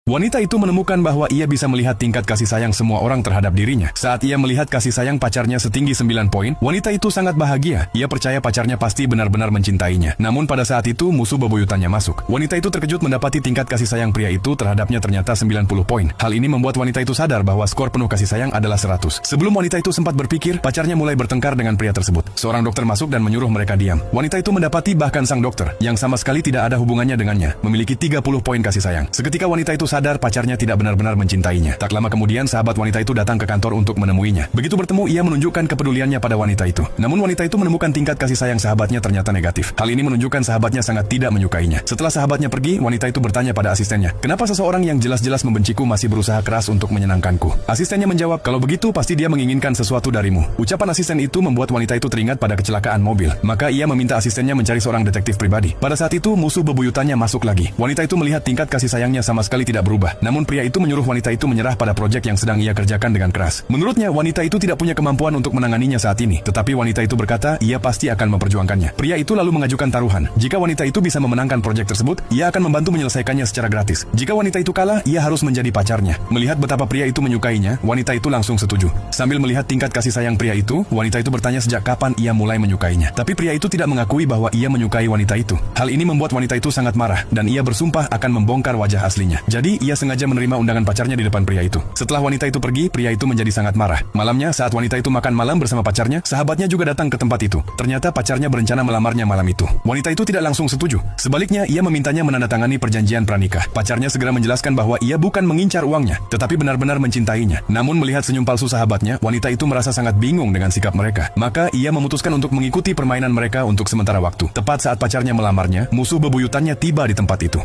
Wanita itu menemukan bahwa ia bisa melihat tingkat kasih sayang semua orang terhadap dirinya. Saat ia melihat kasih sayang pacarnya setinggi 9 poin, wanita itu sangat bahagia. Ia percaya pacarnya pasti benar-benar mencintainya. Namun pada saat itu musuh bebuyutannya masuk. Wanita itu terkejut mendapati tingkat kasih sayang pria itu terhadapnya ternyata 90 poin. Hal ini membuat wanita itu sadar bahwa skor penuh kasih sayang adalah 100. Sebelum wanita itu sempat berpikir, pacarnya mulai bertengkar dengan pria tersebut. Seorang dokter masuk dan menyuruh mereka diam. Wanita itu mendapati bahkan sang dokter, yang sama sekali tidak ada hubungannya dengannya, memiliki 30 poin kasih sayang. Seketika wanita itu sadar pacarnya tidak benar-benar mencintainya. Tak lama kemudian sahabat wanita itu datang ke kantor untuk menemuinya. Begitu bertemu ia menunjukkan kepeduliannya pada wanita itu. Namun wanita itu menemukan tingkat kasih sayang sahabatnya ternyata negatif. Hal ini menunjukkan sahabatnya sangat tidak menyukainya. Setelah sahabatnya pergi, wanita itu bertanya pada asistennya, "Kenapa seseorang yang jelas-jelas membenciku masih berusaha keras untuk menyenangkanku?" Asistennya menjawab, "Kalau begitu pasti dia menginginkan sesuatu darimu." Ucapan asisten itu membuat wanita itu teringat pada kecelakaan mobil. Maka ia meminta asistennya mencari seorang detektif pribadi. Pada saat itu musuh bebuyutannya masuk lagi. Wanita itu melihat tingkat kasih sayangnya sama sekali tidak berubah. Namun pria itu menyuruh wanita itu menyerah pada proyek yang sedang ia kerjakan dengan keras. Menurutnya wanita itu tidak punya kemampuan untuk menanganinya saat ini. Tetapi wanita itu berkata ia pasti akan memperjuangkannya. Pria itu lalu mengajukan taruhan. Jika wanita itu bisa memenangkan proyek tersebut, ia akan membantu menyelesaikannya secara gratis. Jika wanita itu kalah, ia harus menjadi pacarnya. Melihat betapa pria itu menyukainya, wanita itu langsung setuju. Sambil melihat tingkat kasih sayang pria itu, wanita itu bertanya sejak kapan ia mulai menyukainya. Tapi pria itu tidak mengakui bahwa ia menyukai wanita itu. Hal ini membuat wanita itu sangat marah dan ia bersumpah akan membongkar wajah aslinya. Jadi ia sengaja menerima undangan pacarnya di depan pria itu. Setelah wanita itu pergi, pria itu menjadi sangat marah. Malamnya saat wanita itu makan malam bersama pacarnya, sahabatnya juga datang ke tempat itu. Ternyata pacarnya berencana melamarnya malam itu. Wanita itu tidak langsung setuju. Sebaliknya ia memintanya menandatangani perjanjian pranikah. Pacarnya segera menjelaskan bahwa ia bukan mengincar uangnya, tetapi benar-benar mencintainya. Namun melihat senyum palsu sahabatnya, wanita itu merasa sangat bingung dengan sikap mereka. Maka ia memutuskan untuk mengikuti permainan mereka untuk sementara waktu. Tepat saat pacarnya melamarnya, musuh bebuyutannya tiba di tempat itu.